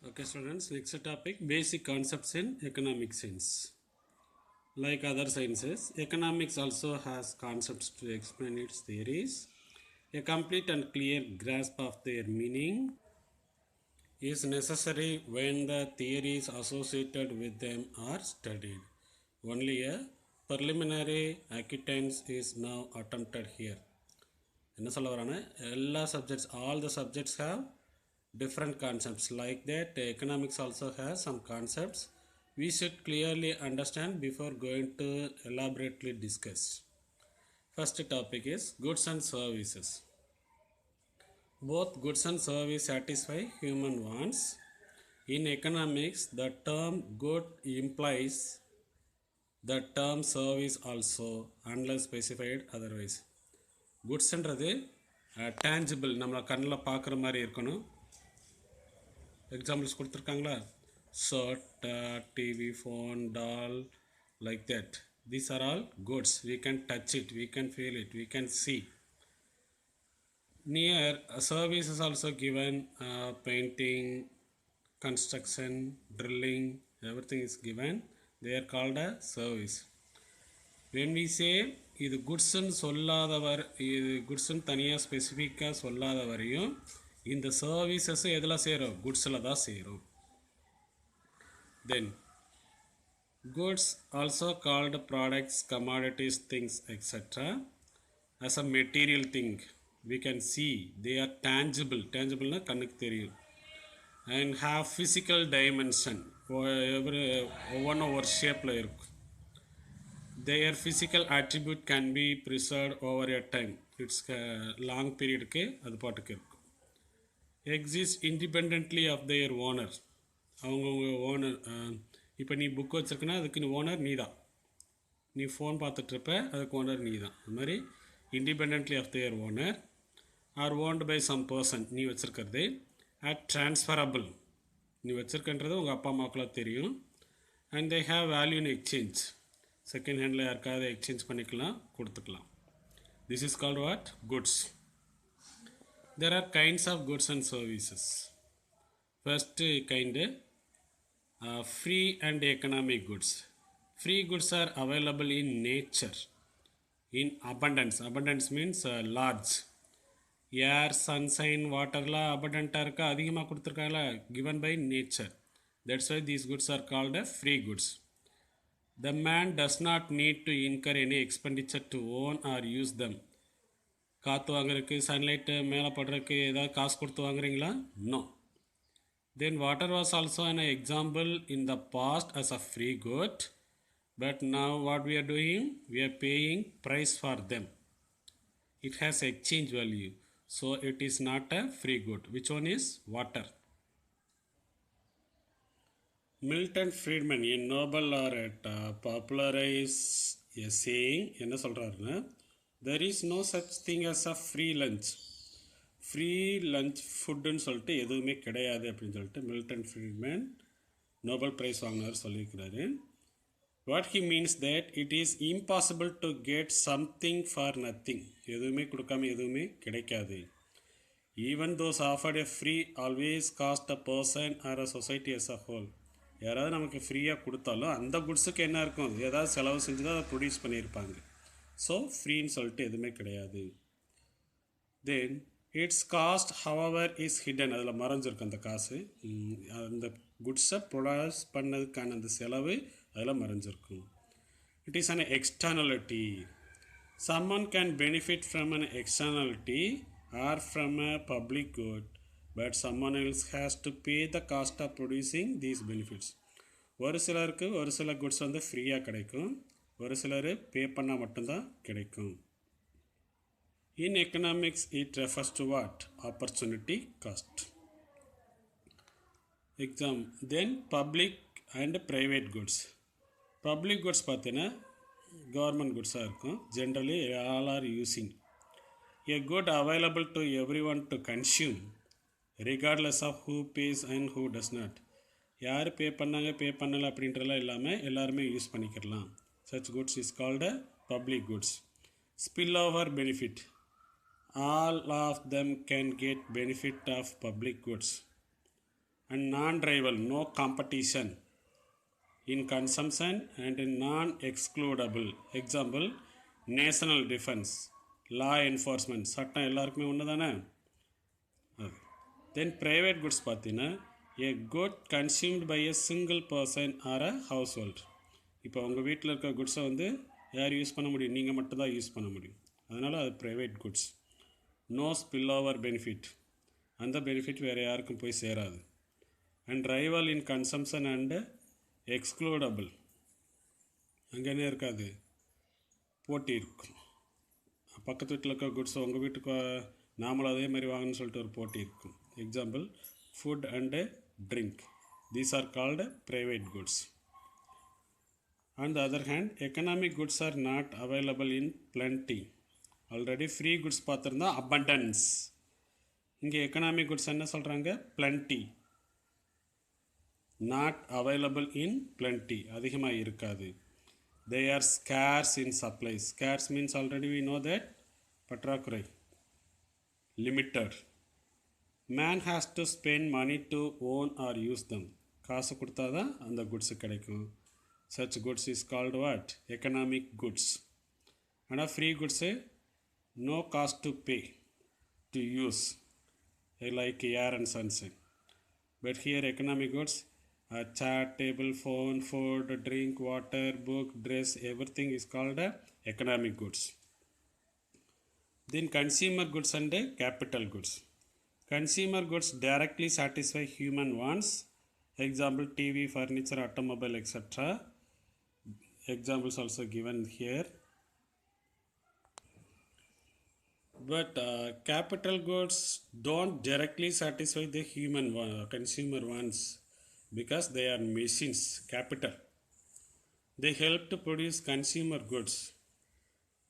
Okay, students, next topic basic concepts in economic science. Like other sciences, economics also has concepts to explain its theories. A complete and clear grasp of their meaning is necessary when the theories associated with them are studied. Only a preliminary acquaintance is now attempted here. என்ன சொல்ல வரானே எல்லா subjects all the subjects have different concepts. Like that, economics also has some concepts we should clearly understand before going to elaborately discuss. First topic is goods and services. Both goods and service satisfy human wants. In economics, the term good implies the term service also unless specified otherwise. குட்ஸ்ன்றது tangible நம்மளை கண்ணில் பார்க்குற மாதிரி இருக்கணும். Examples கொடுத்துருக்காங்களா, shirt, TV, phone, doll, like that. These are all goods. We can touch it, we can feel it, we can see. Near service is also given, painting, construction, drilling, everything is given. They are called a service. When we say இது குட்ஸ்ன்னு சொல்லாதவர், இது குட்ஸ்ன்னு தனியாக ஸ்பெசிஃபிக்காக சொல்லாத வரையும் இந்த services எதில் சேரும்? குட்ஸில் தான் சேரும். தென் goods also called products, commodities, things, etc. as a material thing we can see. They are tangible. Tangible na கண்ணுக்கு தெரியும். And have physical dimension. ஒவ்வொன்றும் ஒரு ஷேப்பில் இருக்கும். Their physical attribute can be preserved over a time. It's long periodக்கு அது பாட்டுக்கு இருக்கும். Exist independently of their owner. அவங்கவுங்க ஓனர். இப்போ நீ புக் வச்சுருக்குன்னா அதுக்கு நீ ஓனர் நீ தான். நீ ஃபோன் பார்த்துட்ருப்ப, அதுக்கு ஓனர் நீ தான். அது மாதிரி independently of their owner or owned by some person. நீ வச்சுருக்கிறது அட் ட்ரான்ஸ்ஃபரபிள். நீ வச்சுருக்கன்றது உங்கள் அப்பா அம்மாவுக்குலாம் தெரியும். And they have value in exchange. Second handle யாருக்காவது எக்ஸ்சேஞ்ச் பண்ணிக்கலாம், கொடுத்துக்கலாம். This is called what? Goods. There are kinds of goods and services. First kind, free and economic goods. Free goods are available in nature in abundance. Abundance means large. Air, sunshine, waterலாம் abundant இருக்கா, அதிகமாக கொடுத்துருக்காங்களா, given by nature. That's why these goods are called free goods. The man does not need to incur any expenditure to own or use them. காற்று வாங்குறதுக்கு, sunlight மேலே படுறதுக்கு ஏதாவது காசு கொடுத்து வாங்குறீங்களா? No. Then water was also an example in the past as a free good, but now what we are doing? We are paying price for them. It has exchange value, so it is not a free good. Which one is water? Milton Friedman, a Nobel laureate, popularized a saying. என்ன சொல்கிறாருன்னா, there is no such thing as a free lunch. Free lunch ஃபுட்டுன்னு சொல்லிட்டு எதுவுமே கிடையாது அப்படின்னு சொல்லிட்டு Milton Friedman Nobel prize வாங்கினார் சொல்லியிருக்கிறாரு. What he means that it is impossible to get something for nothing. எதுவுமே கொடுக்காம எதுவுமே கிடைக்காது. Even those offered a free always cost a person or a society as a whole. யாராவது நமக்கு ஃப்ரீயாக கொடுத்தாலும் அந்த குட்ஸுக்கு என்ன இருக்கும்? ஏதாவது செலவு செஞ்சு தான் அதை ப்ரொடியூஸ் பண்ணியிருப்பாங்க. ஸோ ஃப்ரீன்னு சொல்லிட்டு எதுவுமே கிடையாது. Then it's cost however is hidden. அதில் மறைஞ்சிருக்கு அந்த காசு. அந்த குட்ஸை ப்ரொடியூஸ் பண்ணதுக்கான அந்த செலவு அதில் மறைஞ்சிருக்கும். It is an externality. Someone can benefit from an externality or from a public good, but someone else has to pay the cost of producing these benefits. ஒரு சிலருக்கு ஒரு சில குட்ஸ் வந்து ஃப்ரீயாக கிடைக்கும், ஒரு சிலர் பே பண்ணால் மட்டும்தான் கிடைக்கும். In economics, it refers to what? Opportunity cost. Exam. Then public and private goods. Public goods பார்த்தீங்கன்னா கவர்மெண்ட் குட்ஸாக இருக்கும். Generally all are using. A good available to everyone to consume, regardless of who pays and who does not. யார் பே பண்ணாங்க பே பண்ணலை அப்படின்றலாம் இல்லாமல் எல்லாருமே use பண்ணிக்கிறலாம். Such goods is called a public goods. Spillover benefit. All of them can get benefit of public goods. and non-rival, no competition in consumption and non-excludable. Example, national defense, law enforcement, சட்டம் எல்லாருக்குமே ஒன்று தானே. தென் private goods பார்த்தீங்கன்னா a good consumed by a single person or a household. இப்போ உங்கள் வீட்டில் இருக்க குட்ஸை வந்து யார் யூஸ் பண்ண முடியும், நீங்கள் மட்டும்தான் யூஸ் பண்ண முடியும். அதனால் அது private goods. No spillover benefit, அந்த பெனிஃபிட் வேறு யாருக்கும் போய் சேராது. And rival in consumption and excludable, அங்கேனே இருக்காது, போட்டி இருக்கும். பக்கத்து வீட்டில் இருக்க குட்ஸ் உங்கள் வீட்டுக்கு நாமளும் அதே மாதிரி வாங்கணும்னு சொல்லிட்டு ஒரு போட்டி இருக்கும். Example, food and drink, these are called private goods. On the other hand, economic goods are not available in plenty. Already free goods பார்த்துருந்தா abundance. இங்கே எக்கனாமிக் குட்ஸ் என்ன சொல்கிறாங்க, plenty. Not available in plenty, அதிகமாக இருக்காது. They are scarce in supply. Scarce means already we know that பற்றாக்குறை, limited. Man has to spend money to own or use them. காசு கொடுத்தா தான் அந்த குட்ஸு கிடைக்கும். Such goods is called what? Economic goods. And a free goods say no cost to pay to use, like air and sunshine. But here economic goods, a chair, table, phone, food, drink, water, book, dress, everything is called economic goods. Then consumer goods and capital goods. Consumer goods directly satisfy human wants. Example, TV, furniture, automobile, etc. Examples also given here. But capital goods don't directly satisfy the human consumer wants because they are machines, capital. They help to produce consumer goods.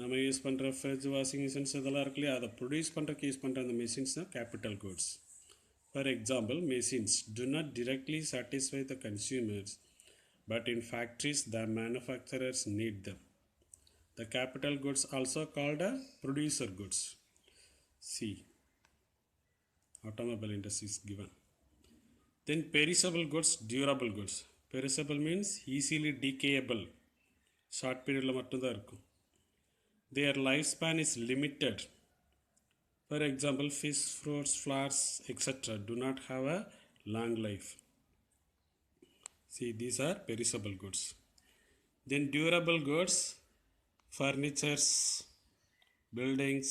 நம்ம use பண்ணுற fridge, washing machines இதெல்லாம் இருக்கு இல்லையா, அதை produce பண்ணுறதுக்கு use பண்ணுற அந்த machines தான் capital goods. For example, machines do not directly satisfy the consumers, but in factories the manufacturers need them. The capital goods also called producer goods. See, automobile industry is given. Then perishable goods, durable goods. Perishable means easily decayable, short period மட்டும்தான் இருக்கும். Their lifespan is limited. For example, fish, fruits, flowers, etc. do not have a long life. See, these are perishable goods. Then durable goods, furnitures, buildings,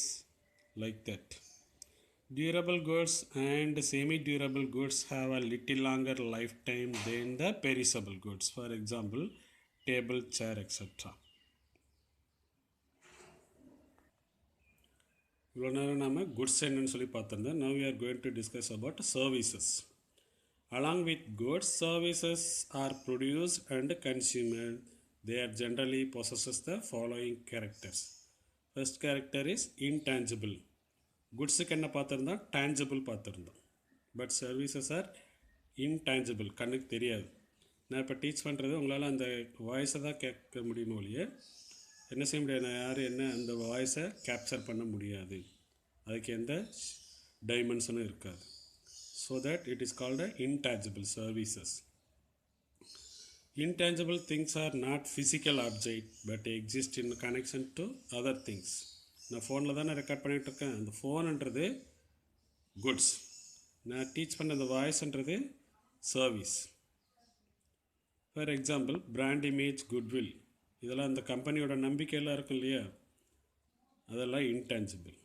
like that. Durable goods and semi-durable goods have a little longer lifetime than the perishable goods. For example, table, chair, etc. இவ்வளோ நேரம் நாம் goods என்னன்னு சொல்லி பார்த்துருந்தோம். Now we are going to discuss about services. Along with goods, services are produced and consumed. They are generally possesses the following characters. First character is intangible. குட்ஸுக்கு என்ன பார்த்துருந்தோம், tangible பார்த்துருந்தோம். But services R intangible, கண்ணுக்கு தெரியாது. நான் இப்போ teach பண்ணுறது உங்களால் அந்த வாய்ஸை தான் கேட்க முடியுமோ இல்லையே, என்ன செய்ய முடியாது, நான் யார் என்ன அந்த வாய்ஸை கேப்சர் பண்ண முடியாது, அதுக்கு எந்த டைமென்ஷனும் இருக்காது. So that it is called intangible services. Intangible things are not physical object but exist in connection to other things. நான் ஃபோனில் தானே ரெக்கார்ட் பண்ணிகிட்ருக்கேன், அந்த ஃபோனுன்றது குட்ஸ், நான் டீச் பண்ண அந்த வாய்ஸ்ன்றது service. For example, brand image, goodwill, இதெல்லாம் அந்த கம்பெனியோட நம்பிக்கையெல்லாம் இருக்கும் இல்லையா, அதெல்லாம் intangible.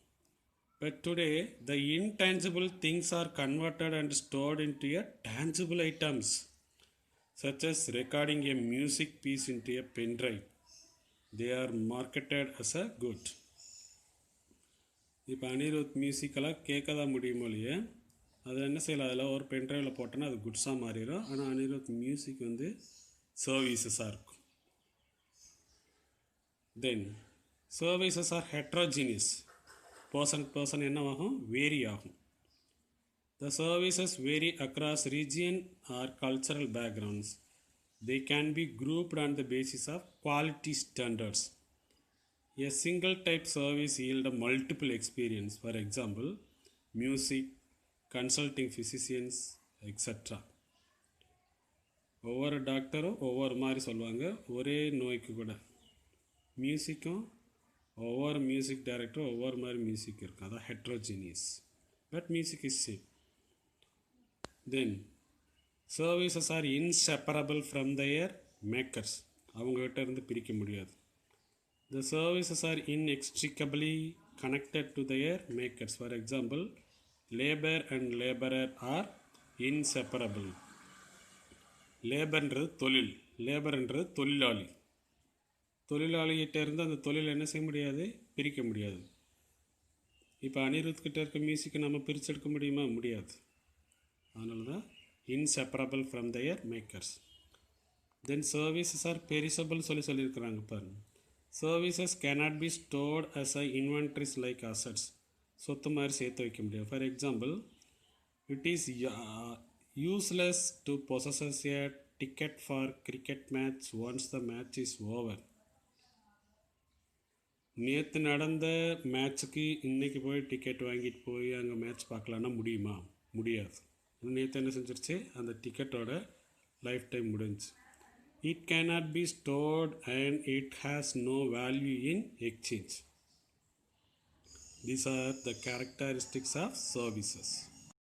But today the intangible things are converted and stored into a tangible items, such as recording a music piece into a pen drive. They are marketed as a good. இப்போ அனிருத் மியூசிக்கெல்லாம் கேட்க தான் முடியுமோ இல்லையா, அதை என்ன செய்யலாம், அதில் ஒரு பென் ட்ரைவில் போட்டோன்னா அது குட்ஸாக மாறிடும். ஆனால் அனிருத் மியூசிக் வந்து சர்வீசஸாக இருக்கும். Then services are heterogeneous. person என்னவாகும், வேரி ஆகும். The services vary across region or cultural backgrounds. They can be grouped on the basis of quality standards. A single type service yield a multiple experience. For example, music, consulting physicians, extra. ஒவ்வொரு டாக்டரும் ஒவ்வொரு மாதிரி சொல்லுவாங்க ஒரே நோய்க்கு கூட. மியூசிக்கும் ஒவ்வொரு மியூசிக் டைரக்டரும் ஒவ்வொரு மாதிரி மியூசிக் இருக்கும், அதான் heterogeneous, but music is same. Then services are inseparable from their makers, அவங்ககிட்ட இருந்து பிரிக்க முடியாது. The services are inextricably connected to their makers. For example, labor and laborer are inseparable. லேபர்ன்றது தொழில், லேபர்ன்றது தொழிலாளி. தொழிலாளிகிட்ட இருந்து அந்த தொழில் என்ன செய்ய முடியாது, பிரிக்க முடியாது. இப்போ அனிருத்கிட்ட இருக்க மியூசிக்கை நம்ம பிரித்து எடுக்க முடியுமா, முடியாது. அதனால தான் inseparable from their makers. Then services are perishable சொல்லியிருக்கிறாங்க பாருங்கள். Services cannot be stored as a inventories like assets. சொத்து மாதிரி சேர்த்து வைக்க முடியாது. For example, it is useless to possess a ticket for cricket match once the match is over. நேற்று நடந்த மேட்ச்சுக்கு இன்றைக்கி போய் டிக்கெட் வாங்கிட்டு போய் அங்கே மேட்ச் பார்க்கலான்னா முடியுமா, முடியாது. நேற்று என்ன செஞ்சிருச்சு, அந்த டிக்கெட்டோட லைஃப் டைம் முடிஞ்சு. It cannot be stored and it has no value in exchange. These are the characteristics of services.